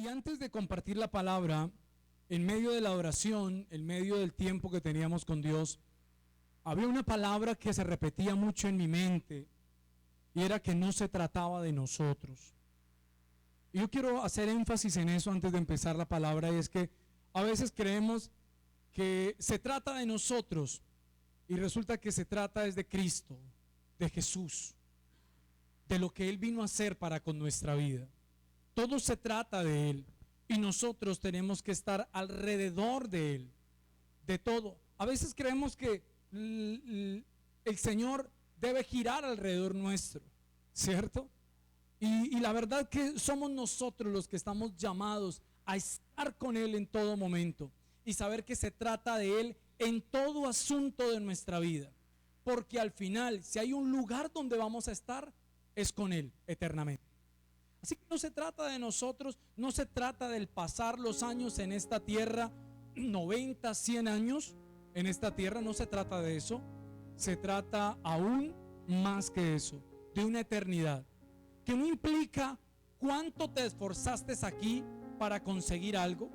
Y antes de compartir la palabra, en medio de la oración, en medio del tiempo que teníamos con Dios, había una palabra que se repetía mucho en mi mente y era que no se trataba de nosotros. Y yo quiero hacer énfasis en eso antes de empezar la palabra, y es que a veces creemos que se trata de nosotros y resulta que se trata es de Cristo, de Jesús, de lo que Él vino a hacer para con nuestra vida. Todo se trata de Él y nosotros tenemos que estar alrededor de Él, de todo. A veces creemos que el Señor debe girar alrededor nuestro, ¿cierto? Y la verdad que somos nosotros los que estamos llamados a estar con Él en todo momento y saber que se trata de Él en todo asunto de nuestra vida, porque al final, si hay un lugar donde vamos a estar, es con Él eternamente. Así que no se trata de nosotros, no se trata del pasar los años en esta tierra, 90, 100 años en esta tierra, no se trata de eso. Se trata aún más que eso, de una eternidad, que no implica cuánto te esforzaste aquí para conseguir algo.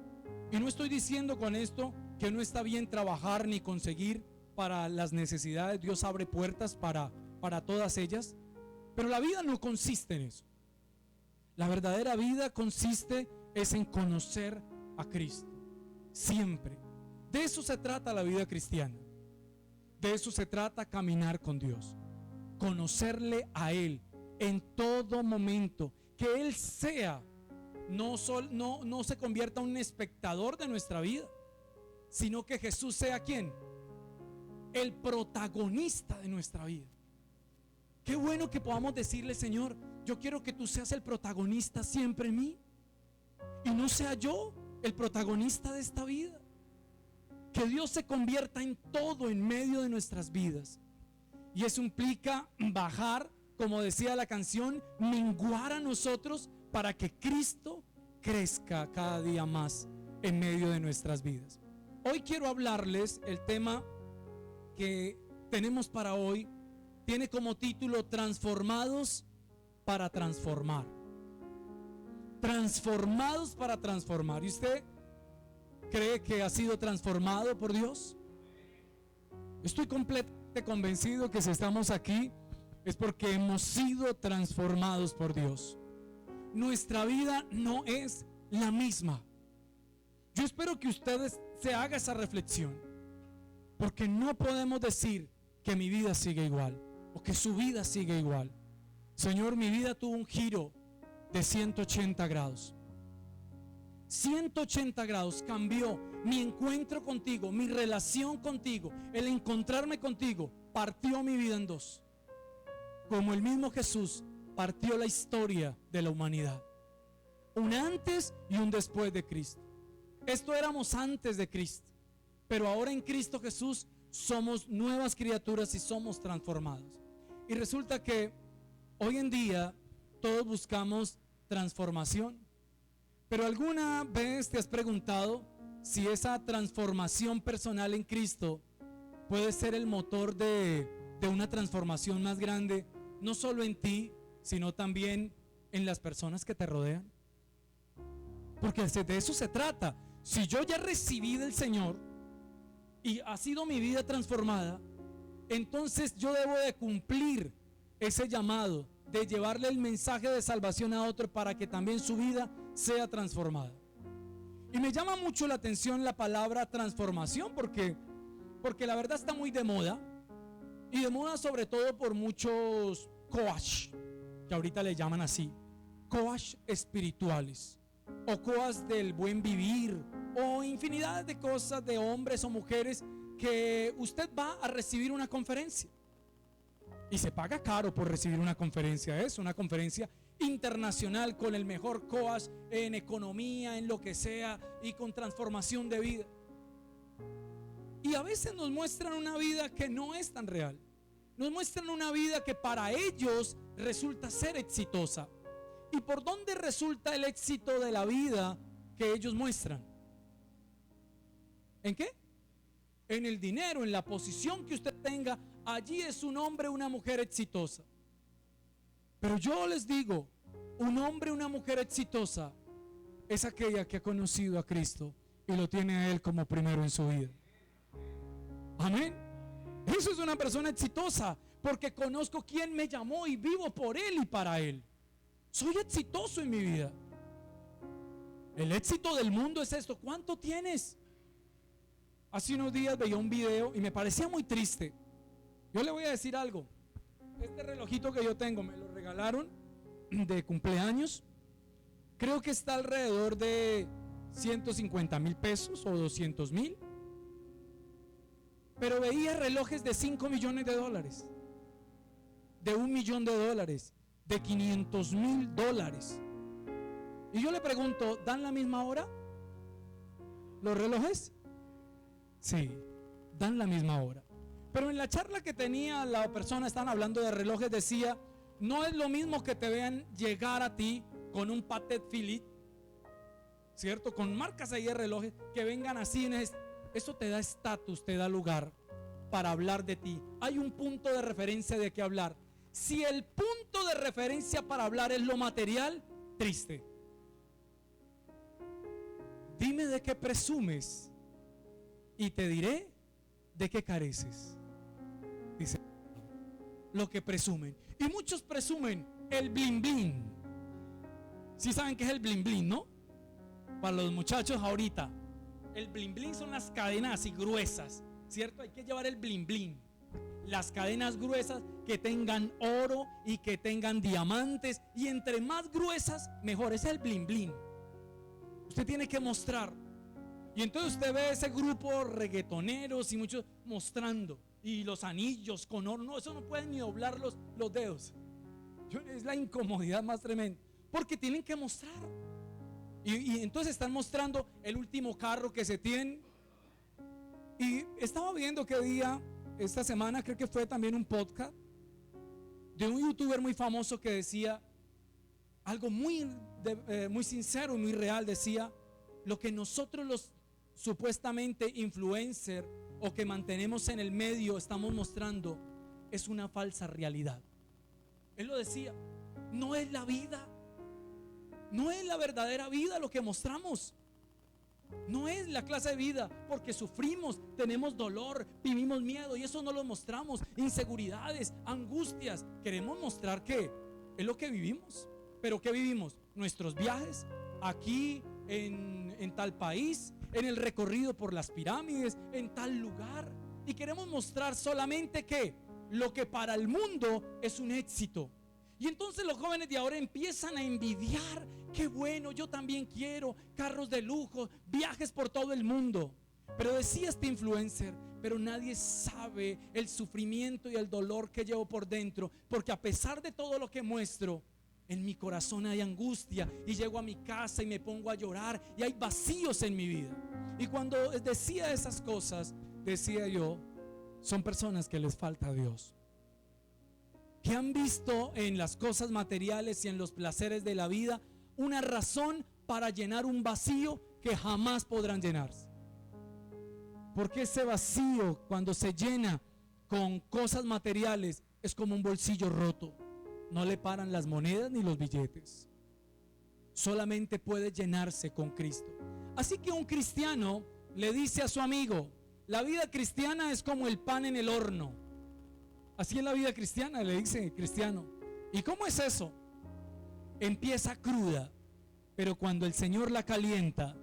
Y no estoy diciendo con esto que no está bien trabajar ni conseguir para las necesidades. Dios abre puertas para todas ellas, pero la vida no consiste en eso. La verdadera vida consiste es en conocer a Cristo, siempre. De eso se trata la vida cristiana. De eso se trata caminar con Dios, conocerle a Él en todo momento, que Él sea, no se convierta en un espectador de nuestra vida, sino que Jesús sea ¿quién? El protagonista de nuestra vida. Qué bueno que podamos decirle: Señor, yo quiero que tú seas el protagonista siempre en mí y no sea yo el protagonista de esta vida. Que Dios se convierta en todo en medio de nuestras vidas. Y eso implica bajar, como decía la canción, menguar a nosotros para que Cristo crezca cada día más en medio de nuestras vidas. Hoy quiero hablarles, el tema que tenemos para hoy tiene como título: Transformados para transformar. Transformados para transformar. ¿Y usted cree que ha sido transformado por Dios? Estoy completamente convencido que si estamos aquí es porque hemos sido transformados por Dios. Nuestra vida no es la misma. Yo espero que ustedes se hagan esa reflexión, porque no podemos decir que mi vida sigue igual o que su vida sigue igual. Señor, mi vida tuvo un giro de 180 grados. 180 grados cambió. Mi encuentro contigo, mi relación contigo, el encontrarme contigo, partió mi vida en dos. Como el mismo Jesús partió la historia de la humanidad. Un antes y un después de Cristo. Esto éramos antes de Cristo, pero ahora en Cristo Jesús somos nuevas criaturas y somos transformados. Y resulta que hoy en día todos buscamos transformación. Pero ¿alguna vez te has preguntado si esa transformación personal en Cristo puede ser el motor de una transformación más grande, no solo en ti, sino también en las personas que te rodean? Porque de eso se trata. Si yo ya recibí del Señor y ha sido mi vida transformada, entonces yo debo de cumplir ese llamado de llevarle el mensaje de salvación a otro para que también su vida sea transformada. Y me llama mucho la atención la palabra transformación, porque la verdad está muy de moda, y de moda sobre todo por muchos coach, que ahorita le llaman así, coach espirituales o coach del buen vivir, o infinidad de cosas de hombres o mujeres que usted va a recibir una conferencia y se paga caro por recibir una conferencia. Es una conferencia internacional con el mejor coach en economía, en lo que sea, y con transformación de vida. Y a veces nos muestran una vida que no es tan real. Nos muestran una vida que para ellos resulta ser exitosa. ¿Y por dónde resulta el éxito de la vida que ellos muestran? ¿En qué? En el dinero, en la posición que usted tenga. Allí es un hombre o una mujer exitosa. Pero yo les digo, un hombre o una mujer exitosa es aquella que ha conocido a Cristo y lo tiene a Él como primero en su vida. Amén. Eso es una persona exitosa, porque conozco quién me llamó y vivo por Él y para Él. Soy exitoso en mi vida. El éxito del mundo es esto. ¿Cuánto tienes? Hace unos días veía un video y me parecía muy triste. Yo le voy a decir algo. Este relojito que yo tengo me lo regalaron de cumpleaños. Creo que está alrededor de 150,000 pesos o 200,000. Pero veía relojes de 5 millones de dólares, de $1 millón, de 500,000 dólares. Y yo le pregunto, ¿dan la misma hora los relojes? Sí, dan la misma hora. Pero en la charla que tenía la persona, estaban hablando de relojes, decía, no es lo mismo que te vean llegar a ti con un Patek Philippe, ¿cierto? Con marcas ahí de relojes, que vengan así. Eso te da estatus, te da lugar para hablar de ti. Hay un punto de referencia de qué hablar. Si el punto de referencia para hablar es lo material, triste. Dime de qué presumes y te diré de qué careces. Dice lo que presumen. Y muchos presumen el bling bling. ¿Sí saben qué es el bling bling, no? Para los muchachos ahorita, el bling bling son las cadenas así gruesas, ¿cierto? Hay que llevar el bling bling. Las cadenas gruesas que tengan oro y que tengan diamantes, y entre más gruesas mejor. Ese es el bling bling. Usted tiene que mostrar. Y entonces usted ve ese grupo reggaetoneros y muchos mostrando, y los anillos con oro. No, eso no pueden ni doblar los dedos. Es la incomodidad más tremenda, porque tienen que mostrar. Y entonces están mostrando el último carro que se tienen. Y estaba viendo que esta semana, creo que fue también un podcast de un youtuber muy famoso que decía algo muy sincero y muy real. Decía, lo que nosotros los supuestamente influencers o que mantenemos en el medio estamos mostrando es una falsa realidad. Él lo decía, no es la vida, no es la verdadera vida lo que mostramos. No es la clase de vida, porque sufrimos, tenemos dolor, vivimos miedo, y eso no lo mostramos. Inseguridades, angustias. Queremos mostrar que es lo que vivimos. Pero ¿qué vivimos? Nuestros viajes aquí en tal país, en el recorrido por las pirámides, en tal lugar. Y queremos mostrar solamente que lo que para el mundo es un éxito. Y entonces los jóvenes de ahora empiezan a envidiar. Qué bueno, yo también quiero carros de lujo, viajes por todo el mundo. Pero decía este influencer, pero nadie sabe el sufrimiento y el dolor que llevo por dentro, porque a pesar de todo lo que muestro, en mi corazón hay angustia, y llego a mi casa y me pongo a llorar, y hay vacíos en mi vida. Y cuando decía esas cosas, decía yo, son personas que les falta a Dios, que han visto en las cosas materiales y en los placeres de la vida una razón para llenar un vacío que jamás podrán llenarse. Porque ese vacío, cuando se llena con cosas materiales, es como un bolsillo roto. No le paran las monedas ni los billetes. Solamente puede llenarse con Cristo. Así que un cristiano le dice a su amigo, la vida cristiana es como el pan en el horno. Así es la vida cristiana, le dice cristiano. ¿Y cómo es eso? Empieza cruda, pero cuando el Señor la calienta,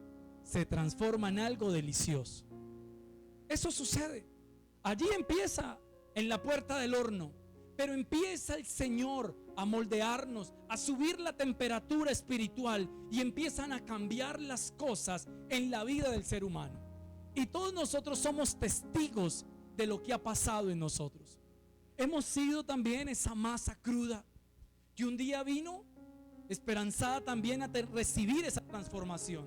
se transforma en algo delicioso. Eso sucede. Allí empieza en la puerta del horno, pero empieza el Señor a moldearnos, a subir la temperatura espiritual, y empiezan a cambiar las cosas en la vida del ser humano. Y todos nosotros somos testigos de lo que ha pasado en nosotros. Hemos sido también esa masa cruda que un día vino esperanzada también a recibir esa transformación.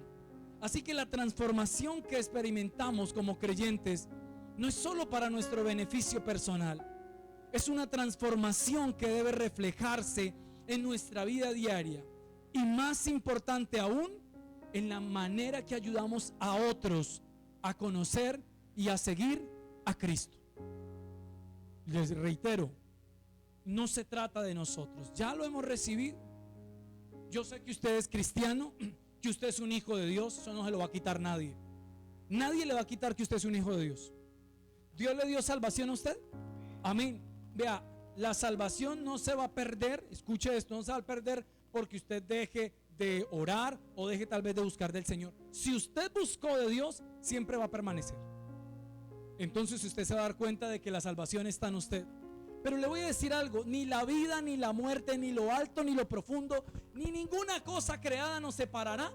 Así que la transformación que experimentamos como creyentes no es solo para nuestro beneficio personal, es una transformación que debe reflejarse en nuestra vida diaria, y más importante aún, en la manera que ayudamos a otros a conocer y a seguir a Cristo. Les reitero, no se trata de nosotros, ya lo hemos recibido. Yo sé que usted es cristiano, que usted es un hijo de Dios, eso no se lo va a quitar nadie. Nadie le va a quitar que usted es un hijo de Dios. ¿Dios le dio salvación a usted? Amén. Vea, la salvación no se va a perder, escuche esto, no se va a perder porque usted deje de orar o deje tal vez de buscar del Señor. Si usted buscó de Dios, siempre va a permanecer. Entonces usted se va a dar cuenta de que la salvación está en usted. Pero le voy a decir algo, ni la vida, ni la muerte, ni lo alto, ni lo profundo, ni ninguna cosa creada nos separará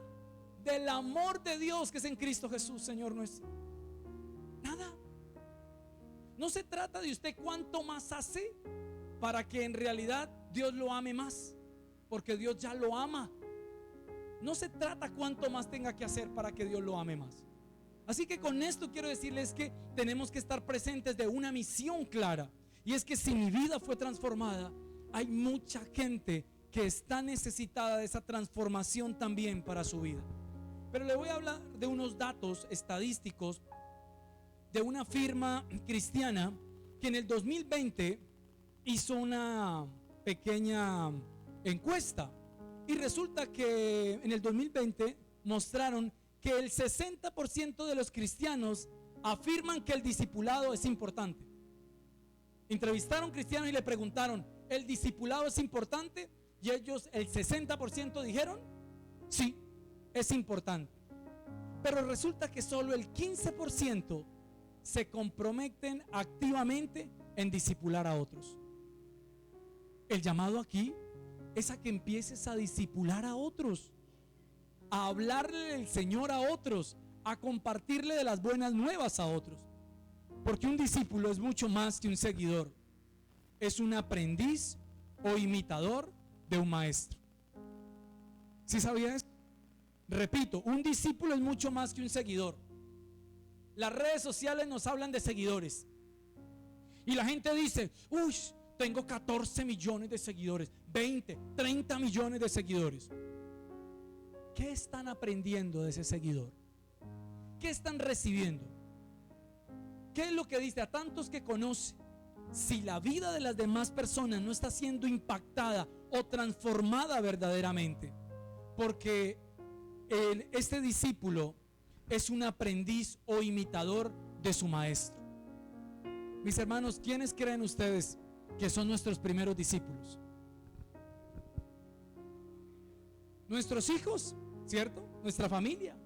del amor de Dios que es en Cristo Jesús, Señor nuestro. Nada. No se trata de usted cuánto más hace para que en realidad Dios lo ame más, porque Dios ya lo ama. No se trata cuánto más tenga que hacer para que Dios lo ame más. Así que con esto quiero decirles que tenemos que estar presentes de una misión clara. Y es que si mi vida fue transformada, hay mucha gente que está necesitada de esa transformación también para su vida. Pero le voy a hablar de unos datos estadísticos de una firma cristiana que en el 2020 hizo una pequeña encuesta. Y resulta que en el 2020 mostraron que el 60% de los cristianos afirman que el discipulado es importante. Entrevistaron cristianos y le preguntaron, ¿el discipulado es importante? Y ellos, el 60% dijeron, sí, es importante. Pero resulta que solo el 15% se comprometen activamente en discipular a otros. El llamado aquí es a que empieces a discipular a otros, a hablarle del Señor a otros, a compartirle de las buenas nuevas a otros. Porque un discípulo es mucho más que un seguidor. Es un aprendiz o imitador de un maestro. ¿Sí sabía eso? Repito, un discípulo es mucho más que un seguidor. Las redes sociales nos hablan de seguidores. Y la gente dice, uy, tengo 14 millones de seguidores, 20, 30 millones de seguidores. ¿Qué están aprendiendo de ese seguidor? ¿Qué están recibiendo? ¿Qué es lo que dice a tantos que conoce? Si la vida de las demás personas no está siendo impactada o transformada verdaderamente, porque este discípulo es un aprendiz o imitador de su maestro. Mis hermanos, ¿quiénes creen ustedes que son nuestros primeros discípulos? Nuestros hijos, ¿cierto? Nuestra familia.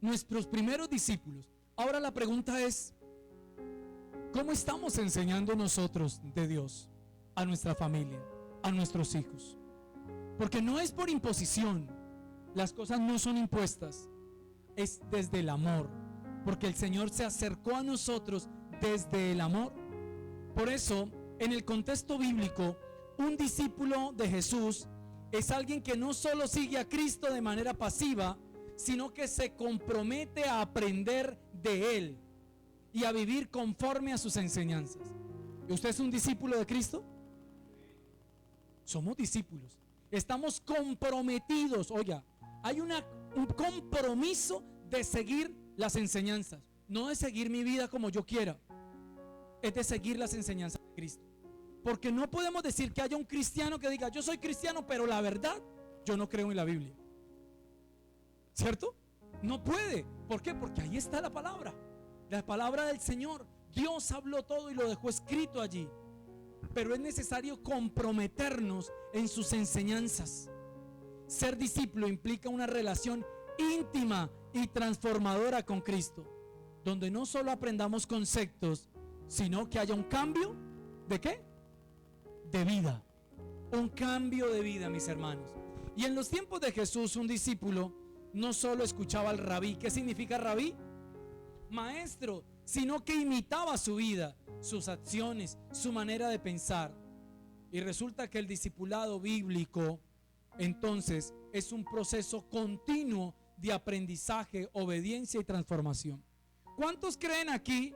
Nuestros primeros discípulos. Ahora la pregunta es, ¿cómo estamos enseñando nosotros de Dios a nuestra familia, a nuestros hijos? Porque no es por imposición, las cosas no son impuestas, es desde el amor, porque el Señor se acercó a nosotros desde el amor. Por eso, en el contexto bíblico, un discípulo de Jesús es alguien que no solo sigue a Cristo de manera pasiva, sino que se compromete a aprender de Él y a vivir conforme a sus enseñanzas. ¿Y usted es un discípulo de Cristo? Somos discípulos. Estamos comprometidos. Oiga, hay un compromiso de seguir las enseñanzas, no de seguir mi vida como yo quiera, es de seguir las enseñanzas de Cristo. Porque no podemos decir que haya un cristiano que diga, yo soy cristiano, pero la verdad, yo no creo en la Biblia. ¿Cierto? No puede. ¿Por qué? Porque ahí está la palabra del Señor. Dios habló todo y lo dejó escrito allí. Pero es necesario comprometernos en sus enseñanzas. Ser discípulo implica una relación íntima y transformadora con Cristo, donde no solo aprendamos conceptos, sino que haya un cambio ¿de qué? De vida. Un cambio de vida, mis hermanos. Y en los tiempos de Jesús, un discípulo no solo escuchaba al rabí. ¿Qué significa rabí? Maestro. Sino que imitaba su vida, sus acciones, su manera de pensar. Y resulta que el discipulado bíblico entonces es un proceso continuo de aprendizaje, obediencia y transformación. ¿Cuántos creen aquí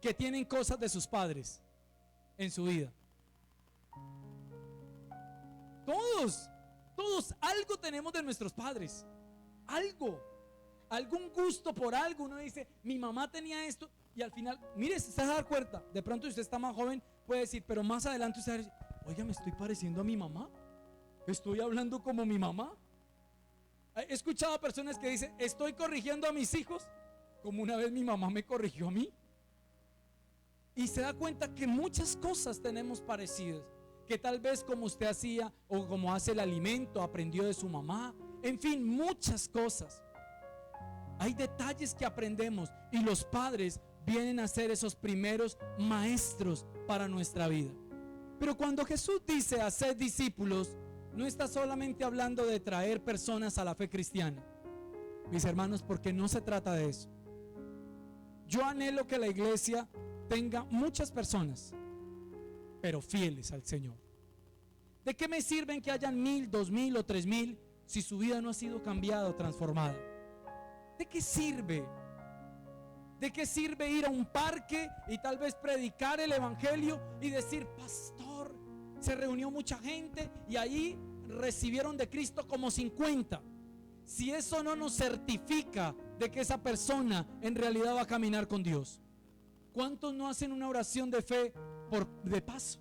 que tienen cosas de sus padres en su vida? Todos algo tenemos de nuestros padres. Algún gusto por algo. Uno dice, mi mamá tenía esto. Y al final, mire, se va a dar cuenta. De pronto usted está más joven, puede decir, pero más adelante usted va a decir, oiga, me estoy pareciendo a mi mamá. Estoy hablando como mi mamá. He escuchado a personas que dicen, estoy corrigiendo a mis hijos como una vez mi mamá me corrigió a mí. Y se da cuenta que muchas cosas tenemos parecidas, que tal vez como usted hacía o como hace el alimento, aprendió de su mamá. En fin, muchas cosas. Hay detalles que aprendemos y los padres vienen a ser esos primeros maestros para nuestra vida. Pero cuando Jesús dice hacer discípulos, no está solamente hablando de traer personas a la fe cristiana, mis hermanos, porque no se trata de eso. Yo anhelo que la iglesia tenga muchas personas, pero fieles al Señor. ¿De qué me sirven que hayan 1000, 2000 o 3000 si su vida no ha sido cambiada o transformada? ¿De qué sirve? ¿De qué sirve ir a un parque y tal vez predicar el evangelio y decir, pastor, se reunió mucha gente y ahí recibieron de Cristo como 50? Si eso no nos certifica de que esa persona en realidad va a caminar con Dios. ¿Cuántos no hacen una oración de fe de paso?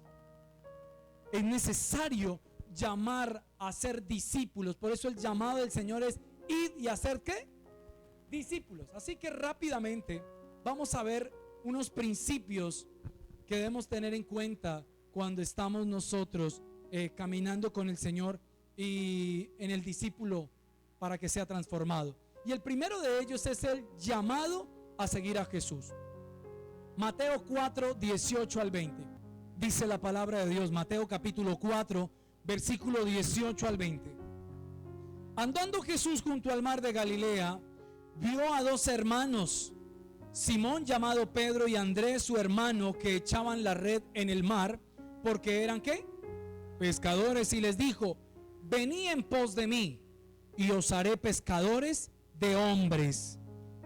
Es necesario llamar a ser discípulos. Por eso el llamado del Señor es id y hacer ¿qué? Discípulos. Así que rápidamente vamos a ver unos principios que debemos tener en cuenta cuando estamos nosotros caminando con el Señor y en el discípulo para que sea transformado. Y el primero de ellos es el llamado a seguir a Jesús. Mateo 4, 18 al 20. Dice la palabra de Dios, Mateo capítulo 4, versículo 18 al 20. Andando Jesús junto al mar de Galilea, vio a dos hermanos, Simón llamado Pedro y Andrés su hermano, que echaban la red en el mar, porque eran ¿qué? Pescadores, y les dijo, venid en pos de mí, y os haré pescadores de hombres.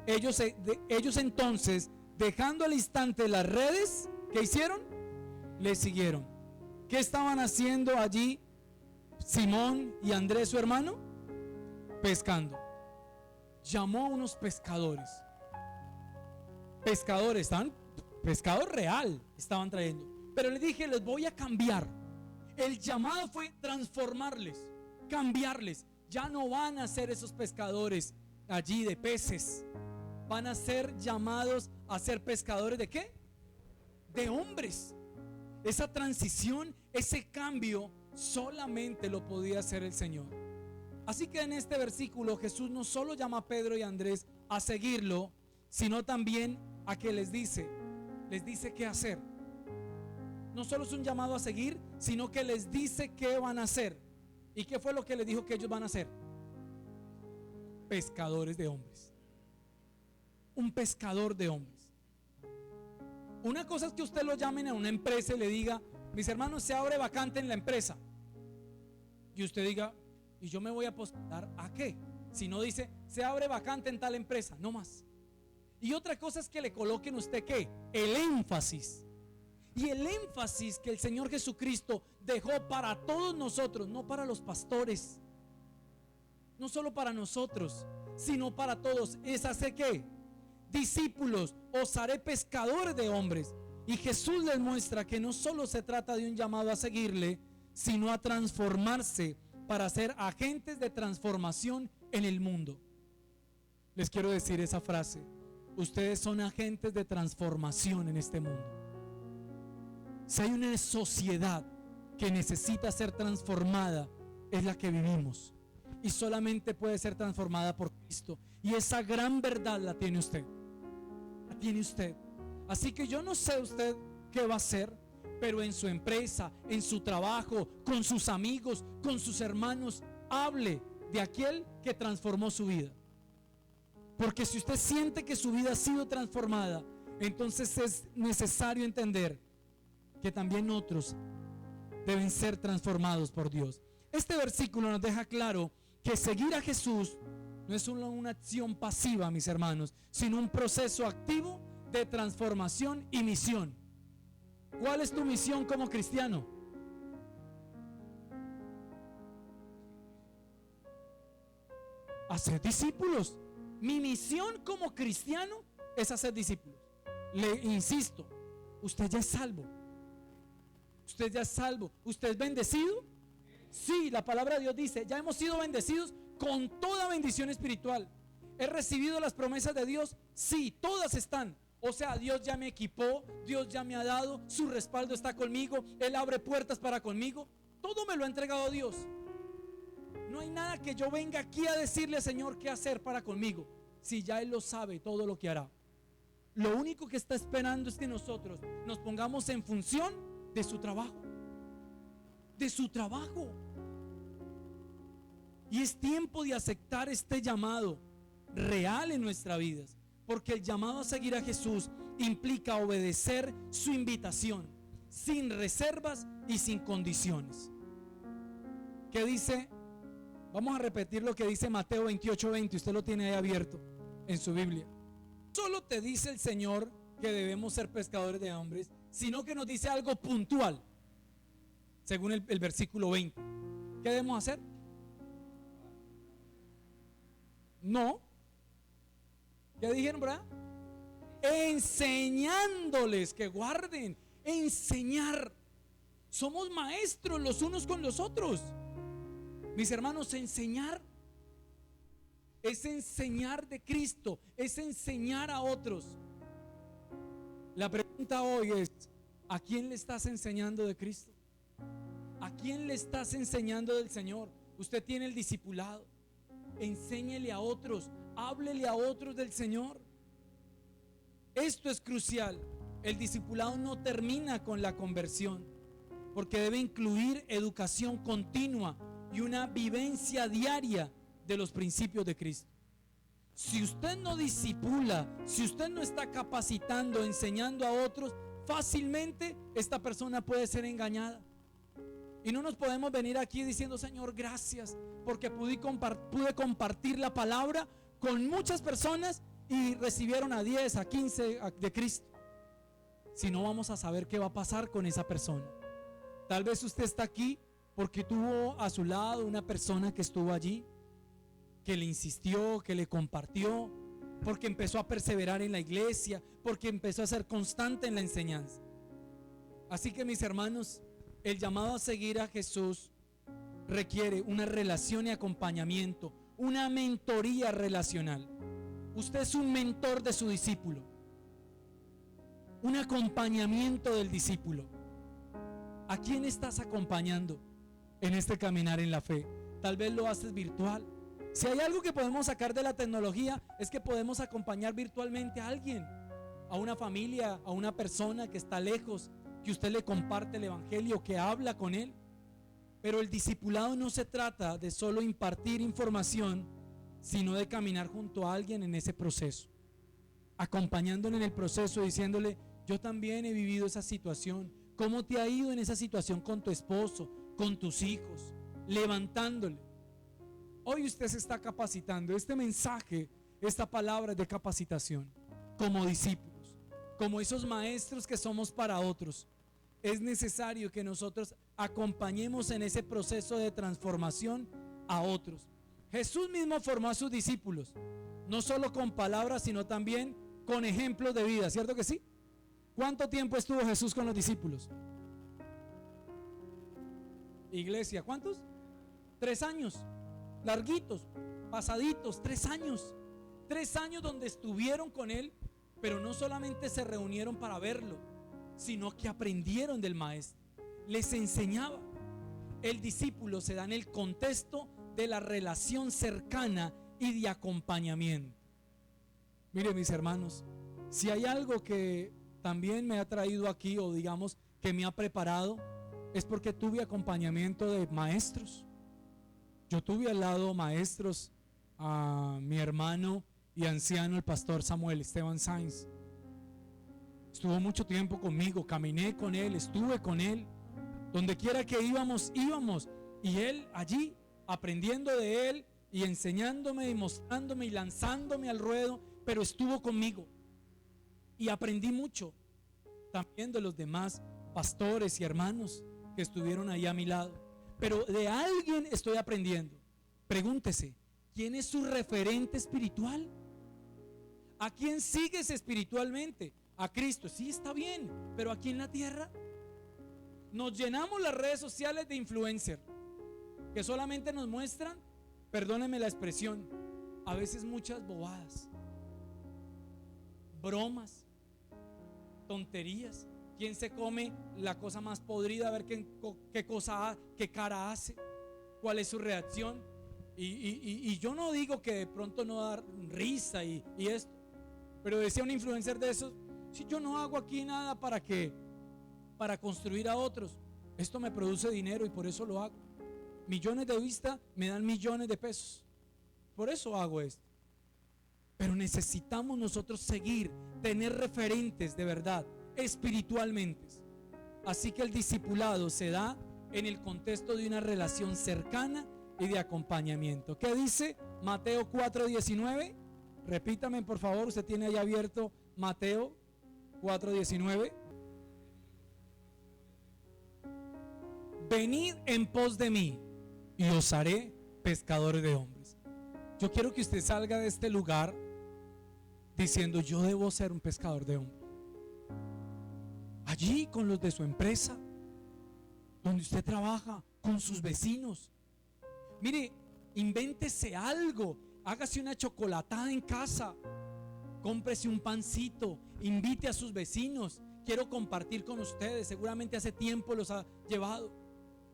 Ellos entonces, dejando al instante las redes, ¿qué hicieron? Le siguieron. ¿Qué estaban haciendo allí Simón y Andrés su hermano? Pescando. Llamó a unos pescadores. Pescado real estaban trayendo. Pero le dije, les voy a cambiar. El llamado fue transformarles, cambiarles. Ya no van a ser esos pescadores allí de peces. Van a ser llamados a ser pescadores ¿de qué? De hombres. Esa transición, ese cambio, solamente lo podía hacer el Señor. Así que en este versículo Jesús no solo llama a Pedro y a Andrés a seguirlo, sino también a que les dice qué hacer. No solo es un llamado a seguir, sino que les dice qué van a hacer. ¿Y qué fue lo que les dijo que ellos van a hacer? Pescadores de hombres. Un pescador de hombres. Una cosa es que usted lo llamen a una empresa y le diga, mis hermanos, se abre vacante en la empresa. Y usted diga, ¿y yo me voy a postular a qué? Si no dice, se abre vacante en tal empresa, no más. Y otra cosa es que le coloquen usted ¿qué? El énfasis. Y el énfasis que el Señor Jesucristo dejó para todos nosotros, no para los pastores, no solo para nosotros, sino para todos, es hacer ¿qué? Discípulos, os haré pescadores de hombres. Y Jesús les muestra que no solo se trata de un llamado a seguirle, sino a transformarse para ser agentes de transformación en el mundo. Les quiero decir esa frase: ustedes son agentes de transformación en este mundo. Si hay una sociedad que necesita ser transformada, es la que vivimos, y solamente puede ser transformada por Cristo. Y esa gran verdad la tiene usted. La tiene usted. Así que yo no sé usted qué va a hacer, pero en su empresa, en su trabajo, con sus amigos, con sus hermanos, hable de aquel que transformó su vida. Porque si usted siente que su vida ha sido transformada, entonces es necesario entender que también otros deben ser transformados por Dios. Este versículo nos deja claro que seguir a Jesús no es una acción pasiva, mis hermanos, sino un proceso activo de transformación y misión. ¿Cuál es tu misión como cristiano? Hacer discípulos. Mi misión como cristiano es hacer discípulos. Le insisto, usted ya es salvo. Usted ya es salvo. ¿Usted es bendecido? Sí, la palabra de Dios dice, ya hemos sido bendecidos con toda bendición espiritual. ¿He recibido las promesas de Dios? Sí, todas están. O sea, Dios ya me equipó, Dios ya me ha dado, su respaldo está conmigo, Él abre puertas para conmigo. Todo me lo ha entregado Dios. No hay nada que yo venga aquí a decirle al Señor qué hacer para conmigo, si ya Él lo sabe todo lo que hará. Lo único que está esperando es que nosotros nos pongamos en función de su trabajo. De su trabajo. Y es tiempo de aceptar este llamado real en nuestras vidas, porque el llamado a seguir a Jesús implica obedecer su invitación, sin reservas y sin condiciones. ¿Qué dice? Vamos a repetir lo que dice Mateo 28:20. Usted lo tiene ahí abierto en su Biblia. Solo te dice el Señor que debemos ser pescadores de hombres, sino que nos dice algo puntual, según el versículo 20. ¿Qué debemos hacer? No. ¿Qué dijeron, verdad? Enseñándoles que guarden. Enseñar. Somos maestros los unos con los otros. Mis hermanos, enseñar es enseñar de Cristo, es enseñar a otros. La pregunta hoy es: ¿a quién le estás enseñando de Cristo? ¿A quién le estás enseñando del Señor? Usted tiene el discipulado. Enséñele a otros, háblele a otros del Señor. Esto es crucial. El discipulado no termina con la conversión, porque debe incluir educación continua y una vivencia diaria de los principios de Cristo. Si usted no discipula, si usted no está capacitando, enseñando a otros, fácilmente esta persona puede ser engañada. Y no nos podemos venir aquí diciendo: Señor, gracias porque pude compartir la palabra con muchas personas y recibieron a 10, a 15 de Cristo. Si no, vamos a saber qué va a pasar con esa persona. Tal vez usted está aquí porque tuvo a su lado una persona que estuvo allí, que le insistió, que le compartió, porque empezó a perseverar en la iglesia, porque empezó a ser constante en la enseñanza. Así que, mis hermanos, el llamado a seguir a Jesús requiere una relación y acompañamiento, una mentoría relacional. Usted es un mentor de su discípulo, un acompañamiento del discípulo. ¿A quién estás acompañando en este caminar en la fe? Tal vez lo haces virtual. Si hay algo que podemos sacar de la tecnología, es que podemos acompañar virtualmente a alguien, a una familia, a una persona que está lejos, que usted le comparte el evangelio, que habla con él. Pero el discipulado no se trata de solo impartir información, sino de caminar junto a alguien en ese proceso, acompañándole en el proceso, diciéndole: yo también he vivido esa situación. ¿Cómo te ha ido en esa situación con tu esposo, con tus hijos? Levantándole. Hoy usted se está capacitando. Este mensaje, esta palabra es de capacitación como discípulos, como esos maestros que somos para otros. Es necesario que nosotros acompañemos en ese proceso de transformación a otros. Jesús mismo formó a sus discípulos, no solo con palabras, sino también con ejemplos de vida, ¿cierto que sí? ¿Cuánto tiempo estuvo Jesús con los discípulos? Iglesia, ¿cuántos? 3 años, larguitos, pasaditos, 3 años. 3 años donde estuvieron con él, pero no solamente se reunieron para verlo, sino que aprendieron del maestro, les enseñaba. El discípulo se da en el contexto de la relación cercana y de acompañamiento. Miren, mis hermanos, si hay algo que también me ha traído aquí, o digamos que me ha preparado, es porque tuve acompañamiento de maestros. Yo tuve al lado maestros, a mi hermano y anciano, el pastor Samuel Esteban Sainz. Estuvo mucho tiempo conmigo, caminé con él, estuve con él. Donde quiera que íbamos. Y él allí, aprendiendo de él y enseñándome y mostrándome y lanzándome al ruedo, pero estuvo conmigo. Y aprendí mucho también de los demás pastores y hermanos que estuvieron ahí a mi lado. Pero de alguien estoy aprendiendo. Pregúntese: ¿quién es su referente espiritual? ¿A quién sigues espiritualmente? A Cristo, sí, está bien, pero aquí en la tierra nos llenamos las redes sociales de influencer. que solamente nos muestran, perdónenme la expresión, a veces muchas bobadas, bromas, tonterías. ¿Quién se come la cosa más podrida? A ver qué cosa, qué cara hace, cuál es su reacción. Y yo no digo que de pronto no dar risa y esto, pero decía un influencer de esos: si yo no hago aquí nada para construir a otros, esto me produce dinero y por eso lo hago. Millones de vistas me dan millones de pesos, por eso hago esto. Pero necesitamos nosotros seguir, tener referentes de verdad, espiritualmente. Así que el discipulado se da en el contexto de una relación cercana y de acompañamiento. ¿Qué dice Mateo 4:19? Repítame por favor, usted tiene ahí abierto Mateo 4:19. Venid en pos de mí y os haré pescadores de hombres. Yo quiero que usted salga de este lugar diciendo: yo debo ser un pescador de hombres. Allí con los de su empresa, donde usted trabaja, con sus vecinos. Mire, invéntese algo, hágase una chocolatada en casa, cómprese un pancito, invite a sus vecinos. Quiero compartir con ustedes, seguramente hace tiempo los ha llevado,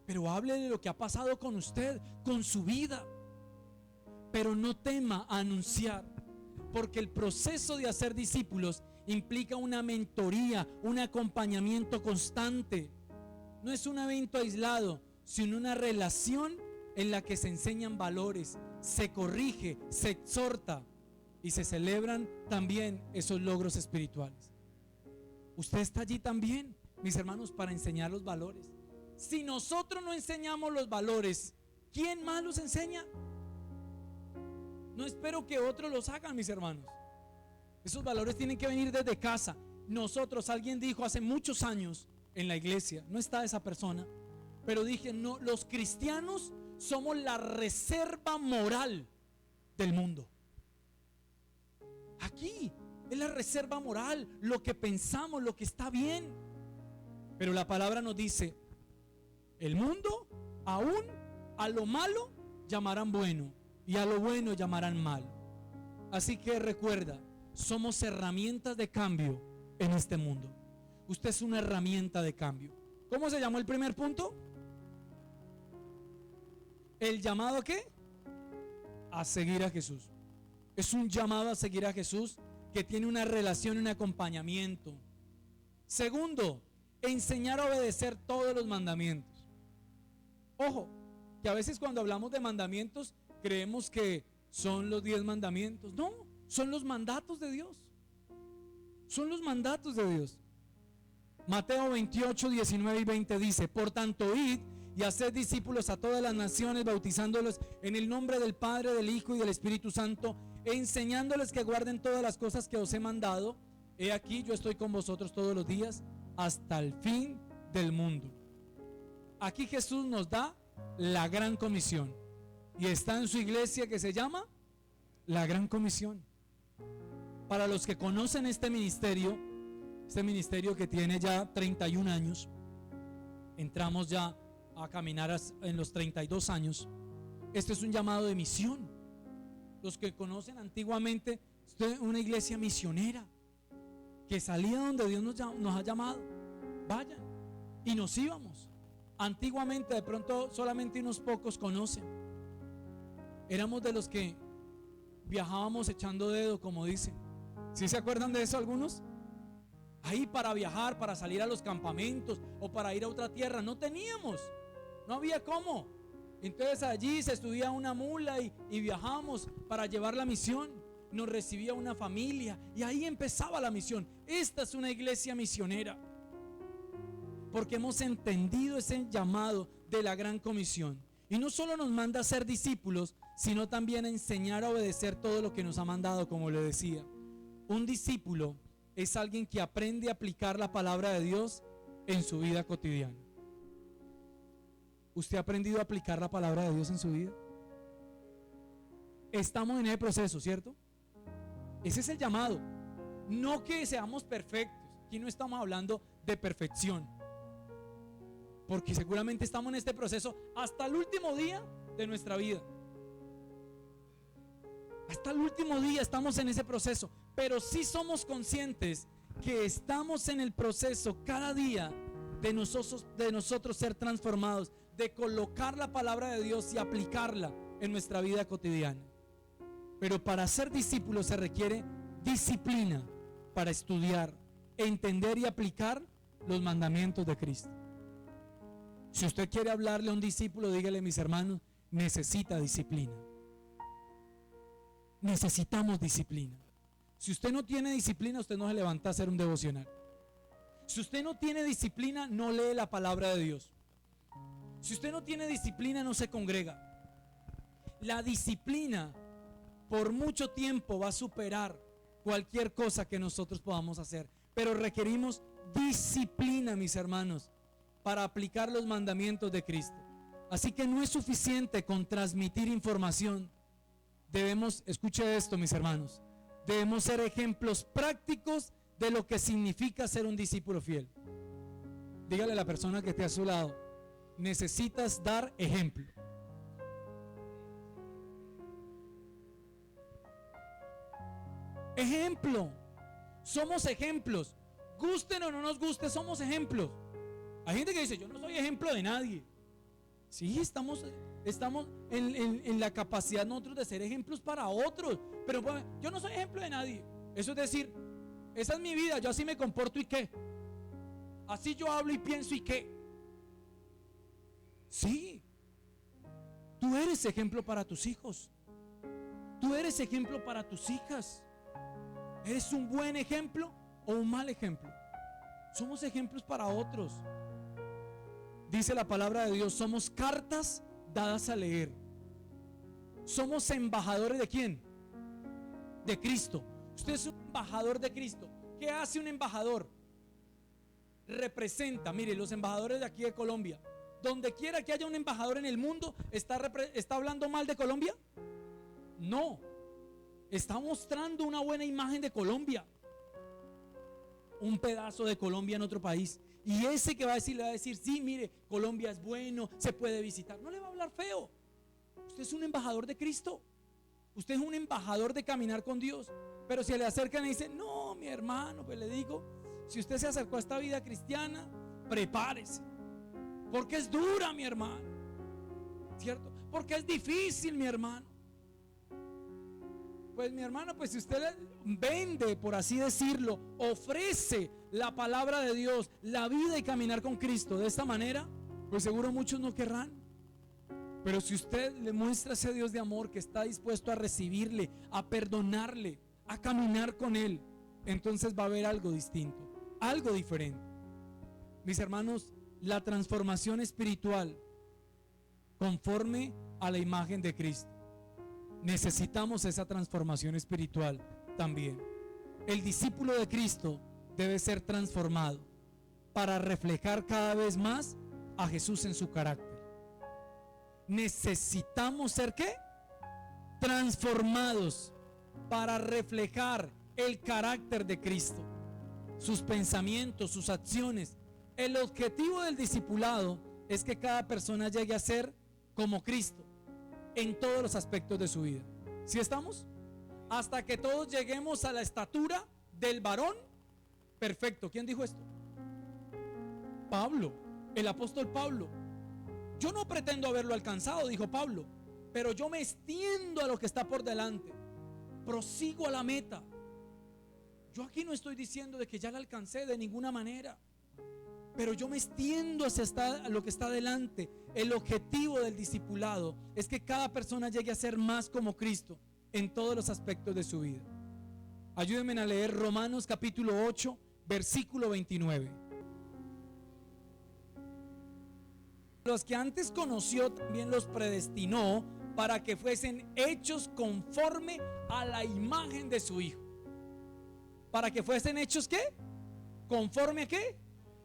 pero hable de lo que ha pasado con usted, con su vida. Pero no tema a anunciar, porque el proceso de hacer discípulos implica una mentoría, un acompañamiento constante. No es un evento aislado, sino una relación en la que se enseñan valores, se corrige, se exhorta y se celebran también esos logros espirituales. Usted está allí también, mis hermanos, para enseñar los valores. Si nosotros no enseñamos los valores, ¿quién más los enseña? No espero que otros los hagan, mis hermanos. Esos valores tienen que venir desde casa. Nosotros, alguien dijo hace muchos años en la iglesia, no está esa persona, pero dije: no, los cristianos somos la reserva moral del mundo. Aquí es la reserva moral, lo que pensamos, lo que está bien. Pero la palabra nos dice: el mundo aún a lo malo llamarán bueno y a lo bueno llamarán mal. Así que recuerda, somos herramientas de cambio en este mundo. Usted es una herramienta de cambio. ¿Cómo se llamó el primer punto? ¿El llamado a qué? A seguir a Jesús. Es un llamado a seguir a Jesús que tiene una relación, un acompañamiento. Segundo, enseñar a obedecer todos los mandamientos. Ojo, que a veces cuando hablamos de mandamientos creemos que son los 10 mandamientos. No, son los mandatos de Dios. Son los mandatos de Dios. Mateo 28, 19 y 20 dice: por tanto, id y haced discípulos a todas las naciones, bautizándolos en el nombre del Padre, del Hijo y del Espíritu Santo, enseñándoles que guarden todas las cosas que os he mandado. He aquí, yo estoy con vosotros todos los días hasta el fin del mundo. Aquí Jesús nos da la gran comisión y está en su iglesia que se llama la Gran Comisión. Para los que conocen este ministerio que tiene ya 31 años, entramos ya a caminar en los 32 años. Este es un llamado de misión. Los que conocen antiguamente, esto es una iglesia misionera que salía donde Dios nos ha llamado. Vayan, y nos íbamos. Antiguamente, de pronto solamente unos pocos conocen. Éramos de los que viajábamos echando dedo, como dicen. ¿Sí se acuerdan de eso algunos? Ahí para viajar, para salir a los campamentos o para ir a otra tierra, no teníamos, no había cómo. Entonces allí se subía una mula y viajamos para llevar la misión. Nos recibía una familia y ahí empezaba la misión. Esta es una iglesia misionera, porque hemos entendido ese llamado de la Gran Comisión. Y no solo nos manda a ser discípulos, sino también a enseñar a obedecer todo lo que nos ha mandado, como le decía. Un discípulo es alguien que aprende a aplicar la palabra de Dios en su vida cotidiana. ¿Usted ha aprendido a aplicar la palabra de Dios en su vida? Estamos en ese proceso, ¿cierto? Ese es el llamado. No que seamos perfectos. Aquí no estamos hablando de perfección. porque seguramente estamos en este proceso hasta el último día de nuestra vida. Hasta el último día estamos en ese proceso, pero sí somos conscientes que estamos en el proceso cada día de nosotros ser transformados, de colocar la palabra de Dios y aplicarla en nuestra vida cotidiana. Pero para ser discípulo se requiere disciplina para estudiar, entender y aplicar los mandamientos de Cristo. Si usted quiere hablarle a un discípulo, dígale: mis hermanos, necesita disciplina. Necesitamos disciplina. Si usted no tiene disciplina, usted no se levanta a hacer un devocional. Si usted no tiene disciplina, no lee la palabra de Dios. Si usted no tiene disciplina, no se congrega. La disciplina por mucho tiempo va a superar cualquier cosa que nosotros podamos hacer, pero requerimos disciplina, mis hermanos, para aplicar los mandamientos de Cristo. Así que no es suficiente con transmitir información. Debemos, escuche esto, mis hermanos, debemos ser ejemplos prácticos de lo que significa ser un discípulo fiel. Dígale a la persona que esté a su lado: necesitas dar ejemplo. Ejemplo. Somos ejemplos. Gusten o no nos guste, somos ejemplos. Hay gente que dice: yo no soy ejemplo de nadie. Sí, estamos en la capacidad nosotros de ser ejemplos para otros. Pero bueno, yo no soy ejemplo de nadie. Eso es decir, esa es mi vida, yo así me comporto y qué. Así yo hablo y pienso y qué. Sí, tú eres ejemplo para tus hijos. Tú eres ejemplo para tus hijas. ¿Eres un buen ejemplo o un mal ejemplo? Somos ejemplos para otros. Dice la palabra de Dios: somos cartas dadas a leer. Somos embajadores ¿de quién? De Cristo. Usted es un embajador de Cristo. ¿Qué hace un embajador? Representa. Mire, los embajadores de aquí de Colombia, donde quiera que haya un embajador en el mundo, ¿está hablando mal de Colombia? No. Está mostrando una buena imagen de Colombia. Un pedazo de Colombia en otro país. Y ese que va a decir, le va a decir: sí, mire, Colombia es bueno, se puede visitar. No le va a hablar feo. Usted es un embajador de Cristo. Usted es un embajador de caminar con Dios. Pero si le acercan y dicen: no, mi hermano, pues le digo, si usted se acercó a esta vida cristiana, prepárese, porque es dura, mi hermano, ¿cierto? Porque es difícil, mi hermano. Pues mi hermano, pues si usted vende, por así decirlo, ofrece la palabra de Dios, la vida y caminar con Cristo de esta manera, pues seguro muchos no querrán. Pero si usted le muestra a ese Dios de amor que está dispuesto a recibirle, a perdonarle, a caminar con Él, entonces va a haber algo distinto, algo diferente. Mis hermanos, la transformación espiritual conforme a la imagen de Cristo. Necesitamos esa transformación espiritual también. El discípulo de Cristo debe ser transformado para reflejar cada vez más a Jesús en su carácter. Necesitamos ser ¿qué? Transformados para reflejar el carácter de Cristo, sus pensamientos, sus acciones. El objetivo del discipulado es que cada persona llegue a ser como Cristo en todos los aspectos de su vida. ¿Sí estamos? Hasta que todos lleguemos a la estatura del varón perfecto. ¿Quién dijo esto? Pablo, el apóstol Pablo. Yo no pretendo haberlo alcanzado, dijo Pablo, pero yo me extiendo a lo que está por delante, prosigo a la meta. Yo aquí no estoy diciendo de que ya la alcancé de ninguna manera, pero yo me extiendo hacia lo que está delante. El objetivo del discipulado es que cada persona llegue a ser más como Cristo en todos los aspectos de su vida. Ayúdenme a leer Romanos capítulo 8, versículo 29. Los que antes conoció también los predestinó para que fuesen hechos conforme a la imagen de su Hijo. ¿Para que fuesen hechos qué? ¿Conforme a qué?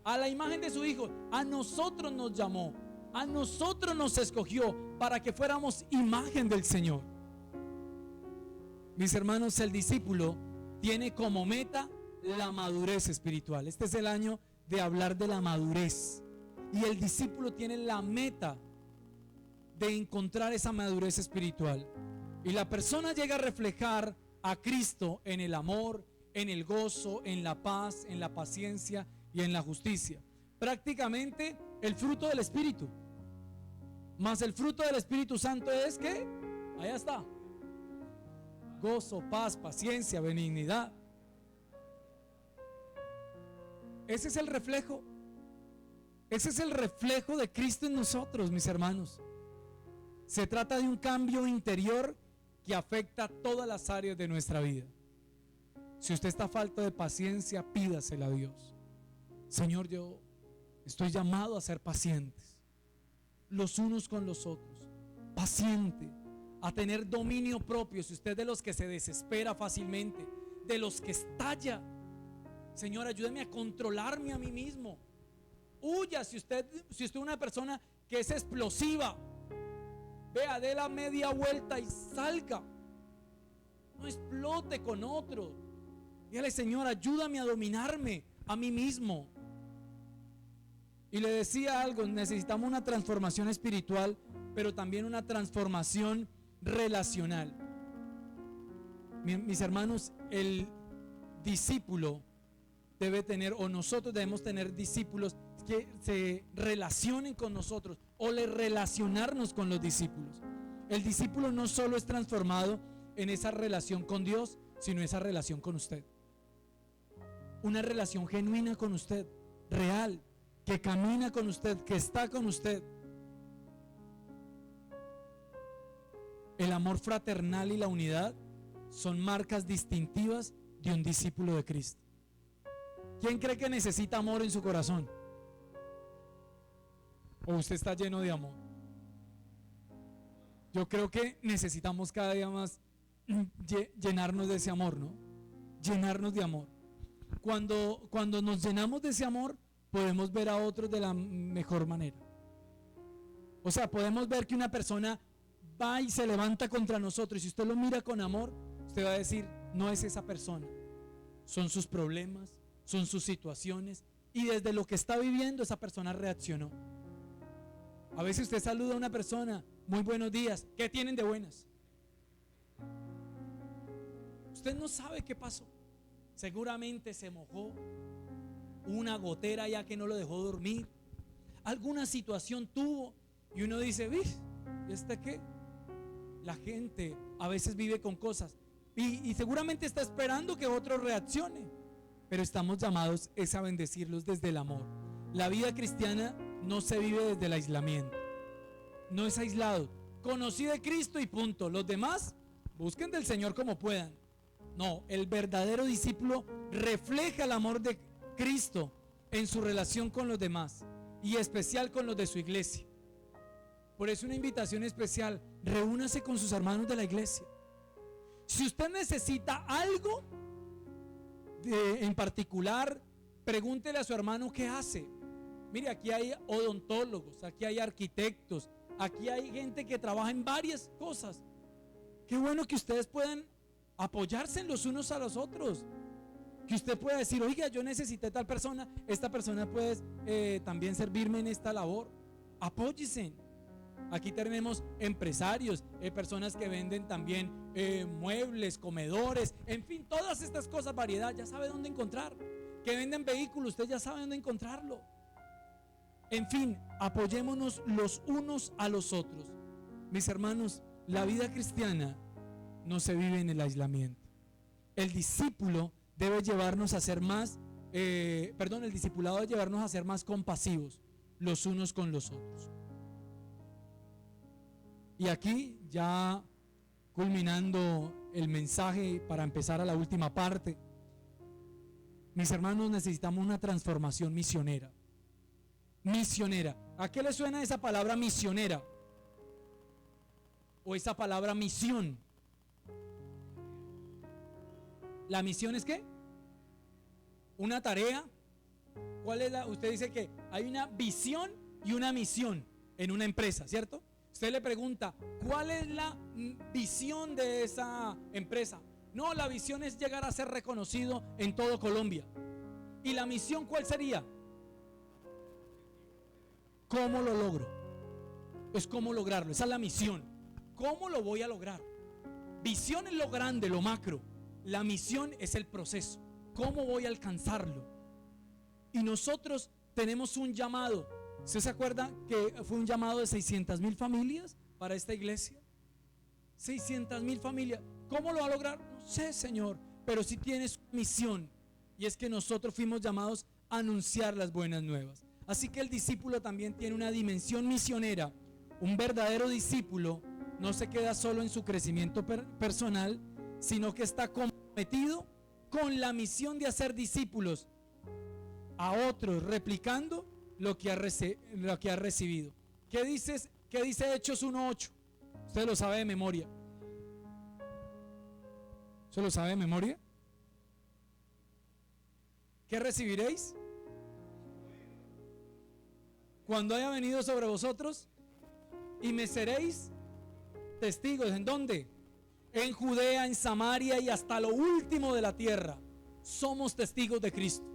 A la imagen de su Hijo. A nosotros nos llamó, a nosotros nos escogió para que fuéramos imagen del Señor. Mis hermanos, el discípulo tiene como meta la madurez espiritual. Este es el año de hablar de la madurez. Y el discípulo tiene la meta de encontrar esa madurez espiritual. Y la persona llega a reflejar a Cristo en el amor, en el gozo, en la paz, en la paciencia y en la justicia. Prácticamente el fruto del Espíritu. Más el fruto del Espíritu Santo es que, allá está, gozo, paz, paciencia, benignidad. Ese es el reflejo. Ese es el reflejo de Cristo en nosotros, mis hermanos. Se trata de un cambio interior que afecta todas las áreas de nuestra vida. Si usted está falto de paciencia, pídasela a Dios. Señor, yo estoy llamado a ser pacientes los unos con los otros, paciente, a tener dominio propio. Si usted es de los que se desespera fácilmente, de los que estalla, Señor, ayúdeme a controlarme a mí mismo. Huya si usted es una persona que es explosiva. Vea, dé la media vuelta y salga. No explote con otro. Dígale, Señor, ayúdame a dominarme a mí mismo. Y le decía algo, necesitamos una transformación espiritual, pero también una transformación relacional. Mis hermanos, el discípulo debe tener, o nosotros debemos tener discípulos que se relacionen con nosotros, o relacionarnos con los discípulos. El discípulo no solo es transformado en esa relación con Dios, sino esa relación con usted. Una relación genuina con usted, real, que camina con usted, que está con usted. El amor fraternal y la unidad son marcas distintivas de un discípulo de Cristo. ¿Quién cree que necesita amor en su corazón? ¿O usted está lleno de amor? Yo creo que necesitamos cada día más llenarnos de ese amor, ¿no? Llenarnos de amor. Cuando nos llenamos de ese amor, podemos ver a otros de la mejor manera. O sea, podemos ver que una persona va y se levanta contra nosotros, y si usted lo mira con amor, usted va a decir, no es esa persona, son sus problemas, son sus situaciones, y desde lo que está viviendo esa persona reaccionó. A veces usted saluda a una persona, muy buenos días, ¿qué tienen de buenas? Usted no sabe qué pasó. Seguramente se mojó, una gotera ya que no lo dejó dormir, alguna situación tuvo, y uno dice, ¿y este qué? La gente a veces vive con cosas y seguramente está esperando que otro reaccione, pero estamos llamados es a bendecirlos desde el amor. La vida cristiana no se vive desde el aislamiento, no es aislado. Conocí de Cristo y punto. Los demás busquen del Señor como puedan. No, el verdadero discípulo refleja el amor de Cristo en su relación con los demás, y especial con los de su iglesia. Por eso una invitación especial: reúnase con sus hermanos de la iglesia. Si usted necesita algo en particular, pregúntele a su hermano qué hace. Mire, aquí hay odontólogos, aquí hay arquitectos, aquí hay gente que trabaja en varias cosas. Qué bueno que ustedes puedan apoyarse en los unos a los otros. Que usted pueda decir, oiga, yo necesité tal persona, esta persona puede también servirme en esta labor. Apóyese. Aquí tenemos empresarios, personas que venden también muebles, comedores, en fin, todas estas cosas, variedad, ya sabe dónde encontrar. Que venden vehículos, usted ya sabe dónde encontrarlo. En fin, apoyémonos los unos a los otros. Mis hermanos, la vida cristiana no se vive en el aislamiento. El discípulo debe llevarnos a ser más, el discipulado debe llevarnos a ser más compasivos los unos con los otros. Y aquí, ya culminando el mensaje para empezar a la última parte, mis hermanos, necesitamos una transformación misionera. Misionera. ¿A qué le suena esa palabra misionera? O esa palabra misión. ¿La misión es qué? Una tarea. ¿Cuál es la? Usted dice que hay una visión y una misión en una empresa, ¿cierto? Usted le pregunta, ¿cuál es la visión de esa empresa? No, la visión es llegar a ser reconocido en todo Colombia. ¿Y la misión cuál sería? ¿Cómo lo logro? Es cómo lograrlo. Esa es la misión. ¿Cómo lo voy a lograr? Visión es lo grande, lo macro. La misión es el proceso. ¿Cómo voy a alcanzarlo? Y nosotros tenemos un llamado. ¿Usted se acuerda que fue un llamado de 600,000 familias para esta iglesia? 600,000 familias. ¿Cómo lo va a lograr? No sé, Señor, pero sí tienes misión, y es que nosotros fuimos llamados a anunciar las buenas nuevas. Así que el discípulo también tiene una dimensión misionera. Un verdadero discípulo no se queda solo en su crecimiento personal, sino que está comprometido con la misión de hacer discípulos a otros, replicando lo que ha recibido. ¿Qué dice Hechos 1:8? Usted lo sabe de memoria. ¿Se lo sabe de memoria? ¿Qué recibiréis? Cuando haya venido sobre vosotros, y me seréis testigos. ¿En dónde? En Judea, en Samaria y hasta lo último de la tierra. Somos testigos de Cristo.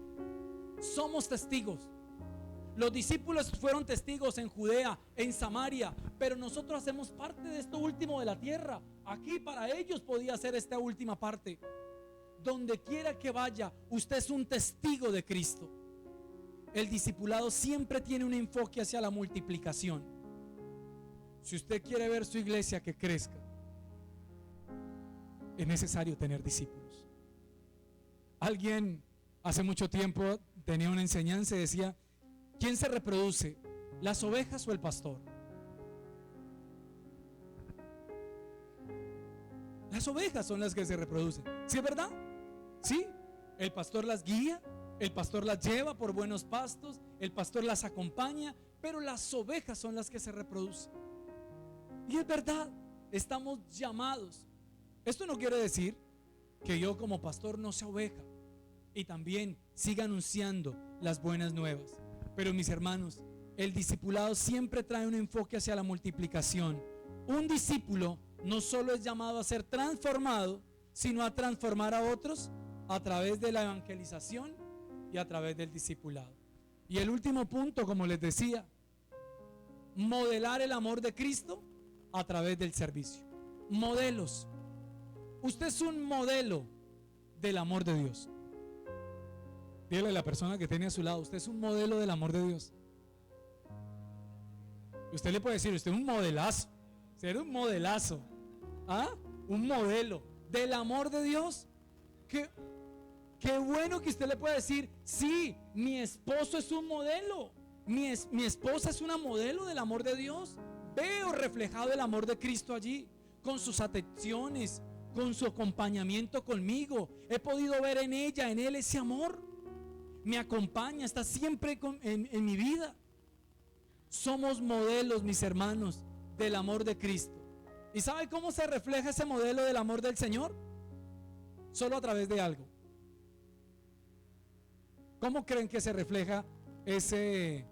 Somos testigos. Los discípulos fueron testigos en Judea, en Samaria, pero nosotros hacemos parte de esto último de la tierra. Aquí para ellos podía ser esta última parte. Donde quiera que vaya, usted es un testigo de Cristo. El discipulado siempre tiene un enfoque hacia la multiplicación. Si usted quiere ver su iglesia que crezca, es necesario tener discípulos. Alguien hace mucho tiempo tenía una enseñanza y decía: ¿quién se reproduce? ¿Las ovejas o el pastor? Las ovejas son las que se reproducen. ¿Sí es verdad? Sí. El pastor las guía, el pastor las lleva por buenos pastos, el pastor las acompaña, pero las ovejas son las que se reproducen. Y es verdad, estamos llamados. Esto no quiere decir que yo como pastor no sea oveja y también siga anunciando las buenas nuevas. Pero mis hermanos, el discipulado siempre trae un enfoque hacia la multiplicación. Un discípulo no solo es llamado a ser transformado, sino a transformar a otros a través de la evangelización y a través del discipulado. Y el último punto, como les decía, modelar el amor de Cristo a través del servicio. Modelos. Usted es un modelo del amor de Dios. Dígale a la persona que tiene a su lado: usted es un modelo del amor de Dios. Usted le puede decir: usted es un modelazo. Ser un modelazo. ¿Ah? Un modelo del amor de Dios. Qué bueno que usted le puede decir: sí, mi esposo es un modelo. Mi esposa es una modelo del amor de Dios. Veo reflejado el amor de Cristo allí, con sus atenciones, con su acompañamiento conmigo. He podido ver en ella, en él, ese amor. Me acompaña, está siempre en mi vida. Somos modelos, mis hermanos, del amor de Cristo. ¿Y sabe cómo se refleja ese modelo del amor del Señor? Solo a través de algo. ¿Cómo creen que se refleja ese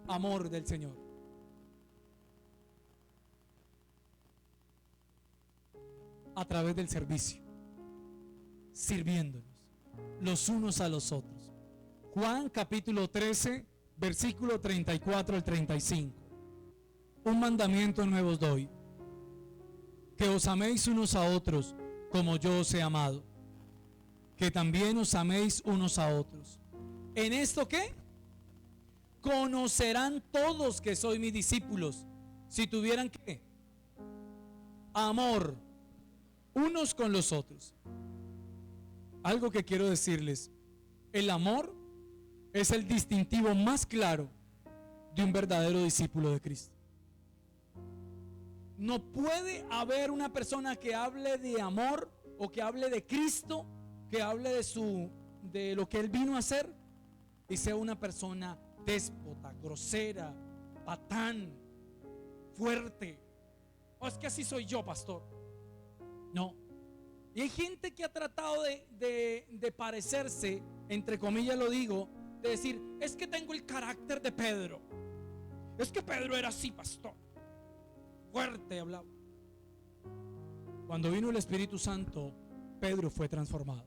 amor del Señor? A través del servicio, sirviéndonos los unos a los otros. Juan capítulo 13, versículo 34 al 35. Un mandamiento nuevo os doy: que os améis unos a otros como yo os he amado, que también os améis unos a otros. ¿En esto qué? Conocerán todos que sois mis discípulos, si tuvieran ¿qué? Amor unos con los otros. Algo que quiero decirles: el amor es el distintivo más claro de un verdadero discípulo de Cristo. No puede haber una persona que hable de amor o que hable de Cristo, que hable de lo que Él vino a hacer, y sea una persona déspota, grosera, patán, fuerte. Oh, es que así soy yo, pastor. No. Y hay gente que ha tratado de parecerse, entre comillas lo digo, de decir: es que tengo el carácter de Pedro. Es que Pedro era así, pastor. Fuerte hablaba. Cuando vino el Espíritu Santo, Pedro fue transformado.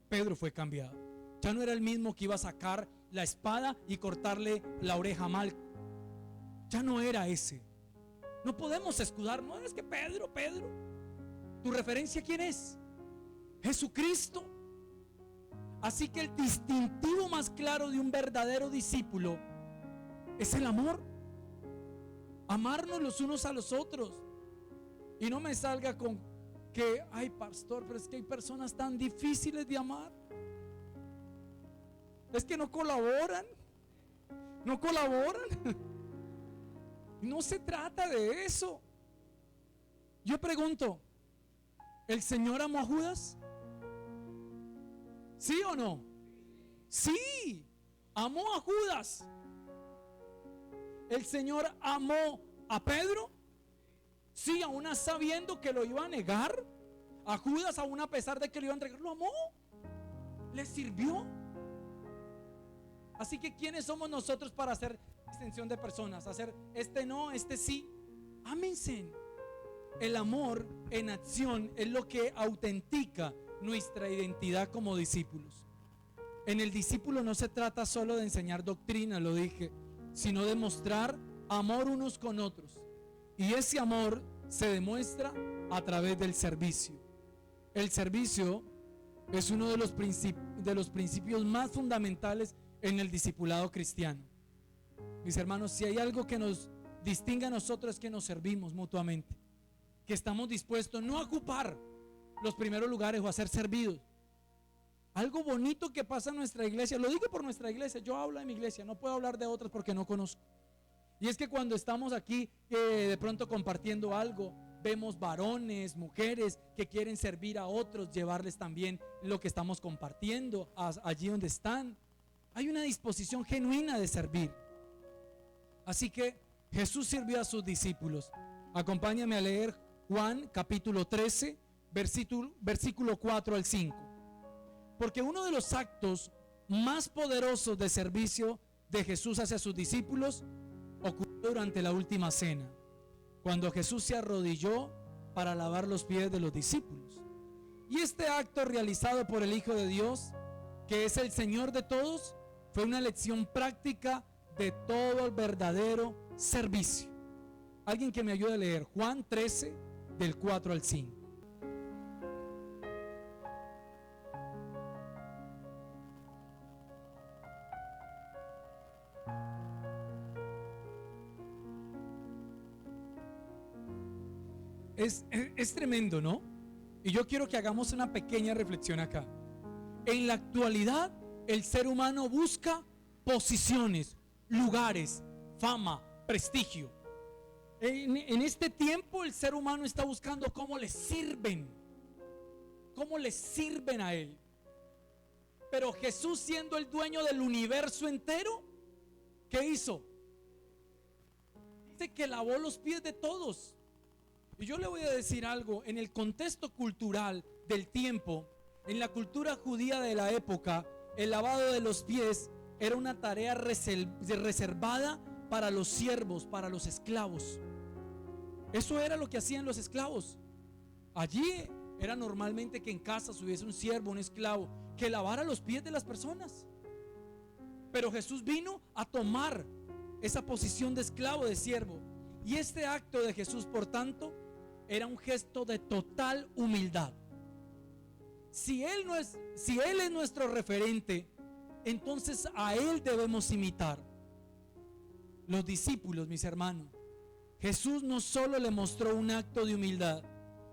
Pedro fue cambiado. Ya no era el mismo que iba a sacar la espada y cortarle la oreja a Malco. ya no era ese. No podemos escudarnos. Es que Pedro, ¿tu referencia quién es? Jesucristo. Así que el distintivo más claro de un verdadero discípulo es el amor. Amarnos los unos a los otros. Y no me salga con que, ay pastor, pero es que hay personas tan difíciles de amar. Es que no colaboran. No colaboran. No se trata de eso. Yo pregunto, ¿el Señor amó a Judas? ¿Sí o no? Sí, amó a Judas. ¿El Señor amó a Pedro? Sí, aún sabiendo que lo iba a negar. A Judas, aún a pesar de que lo iba a entregar, lo amó. Le sirvió. Así que ¿quiénes somos nosotros para hacer distinción de personas? Hacer este no, este sí. Ámense. El amor en acción es lo que autentica nuestra identidad como discípulos. En el discípulo no se trata solo de enseñar doctrina, lo dije, sino de mostrar amor unos con otros. Y ese amor se demuestra a través del servicio. El servicio es uno de los principios más fundamentales en el discipulado cristiano. Mis hermanos, si hay algo que nos distingue a nosotros es que nos servimos mutuamente, que estamos dispuestos no a ocupar los primeros lugares o a ser servidos. Algo bonito que pasa en nuestra iglesia, lo digo por nuestra iglesia, yo hablo de mi iglesia, no puedo hablar de otras porque no conozco. Y es que cuando estamos aquí de pronto compartiendo algo, vemos varones, mujeres que quieren servir a otros, llevarles también lo que estamos compartiendo allí donde están. Hay una disposición genuina de servir. Así que Jesús sirvió a sus discípulos. Acompáñame a leer Juan capítulo 13, versículo 4 al 5. Porque uno de los actos más poderosos de servicio de Jesús hacia sus discípulos ocurrió durante la última cena, cuando Jesús se arrodilló para lavar los pies de los discípulos. Y este acto realizado por el Hijo de Dios, que es el Señor de todos, fue una lección práctica de todo el verdadero servicio. Alguien que me ayude a leer Juan 13 del 4 al 5. Es tremendo, ¿no? Y yo quiero que hagamos una pequeña reflexión acá. En la actualidad, el ser humano busca posiciones, lugares, fama, prestigio. En este tiempo el ser humano está buscando cómo le sirven a él. Pero Jesús, siendo el dueño del universo entero, ¿qué hizo? Dice que lavó los pies de todos. Y yo le voy a decir algo, en el contexto cultural del tiempo, en la cultura judía de la época, el lavado de los pies era una tarea reservada para los siervos, para los esclavos. Eso era lo que hacían los esclavos. Allí era normalmente que en casa hubiese un siervo, un esclavo, que lavara los pies de las personas. Pero Jesús vino a tomar esa posición de esclavo, de siervo. Y este acto de Jesús, por tanto, era un gesto de total humildad. Si Él es nuestro referente, entonces a Él debemos imitar. Los discípulos, mis hermanos, Jesús no solo le mostró un acto de humildad,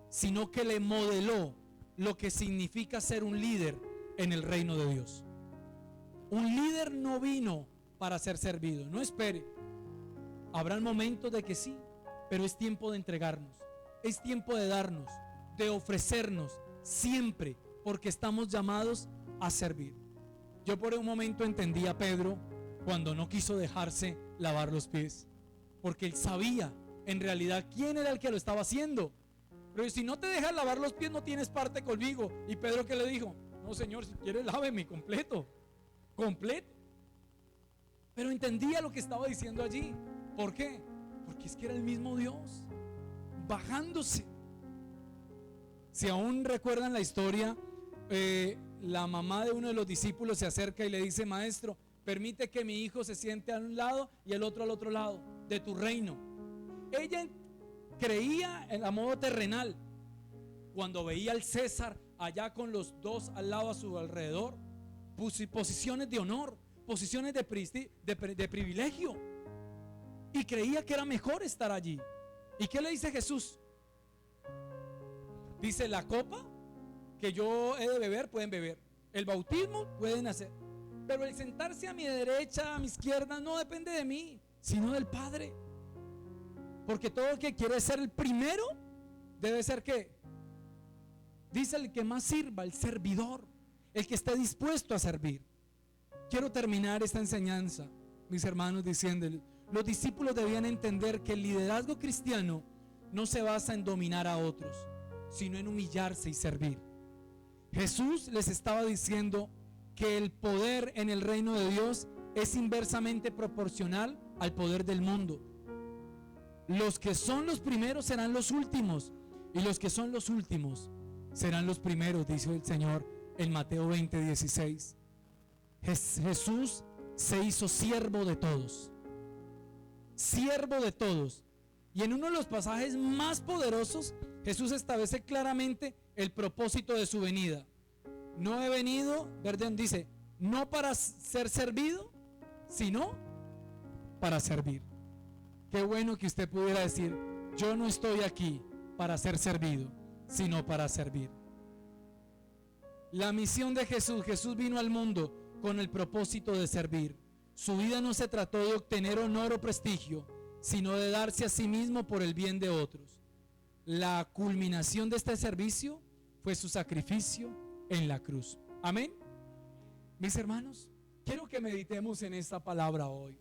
sino que le modeló lo que significa ser un líder en el reino de Dios. Un líder no vino para ser servido. No espere. Habrán momentos de que sí, pero es tiempo de entregarnos. Es tiempo de darnos, de ofrecernos siempre, porque estamos llamados a servir. Yo por un momento entendí a Pedro cuando no quiso dejarse lavar los pies, porque él sabía en realidad quién era el que lo estaba haciendo. Pero si no te dejas lavar los pies, no tienes parte conmigo. Y Pedro, ¿qué le dijo? No, Señor, si quieres láveme completo. Pero entendía lo que estaba diciendo allí. ¿Por qué? Porque es que era el mismo Dios bajándose. Si aún recuerdan la historia, la mamá de uno de los discípulos se acerca y le dice: maestro, permite que mi hijo se siente a un lado y el otro al otro lado. de tu reino. Ella creía en la modo terrenal. Cuando veía al César allá con los dos al lado a su alrededor, posiciones de honor, posiciones de privilegio, y creía que era mejor estar allí. ¿Y qué le dice Jesús? Dice: la copa que yo he de beber, pueden beber. El bautismo pueden hacer. Pero el sentarse a mi derecha, a mi izquierda, no depende de mí, sino del Padre. Porque todo el que quiere ser el primero debe ser ¿qué? Dice: el que más sirva, el servidor, el que esté dispuesto a servir. Quiero terminar esta enseñanza, mis hermanos, diciéndoles: los discípulos debían entender que el liderazgo cristiano no se basa en dominar a otros, sino en humillarse y servir. Jesús les estaba diciendo que el poder en el reino de Dios es inversamente proporcional al poder del mundo. Los que son los primeros serán los últimos, y los que son los últimos serán los primeros, dice el Señor en Mateo 20:16. Jesús se hizo siervo de todos, siervo de todos. Y en uno de los pasajes más poderosos, Jesús establece claramente el propósito de su venida. No he venido, perdón, dice, no para ser servido, sino para servir. Qué bueno que usted pudiera decir: yo no estoy aquí para ser servido, sino para servir. La misión de Jesús: Jesús vino al mundo con el propósito de servir. Su vida no se trató de obtener honor o prestigio, sino de darse a sí mismo por el bien de otros. La culminación de este servicio fue su sacrificio en la cruz. Amén. Mis hermanos, quiero que meditemos en esta palabra hoy.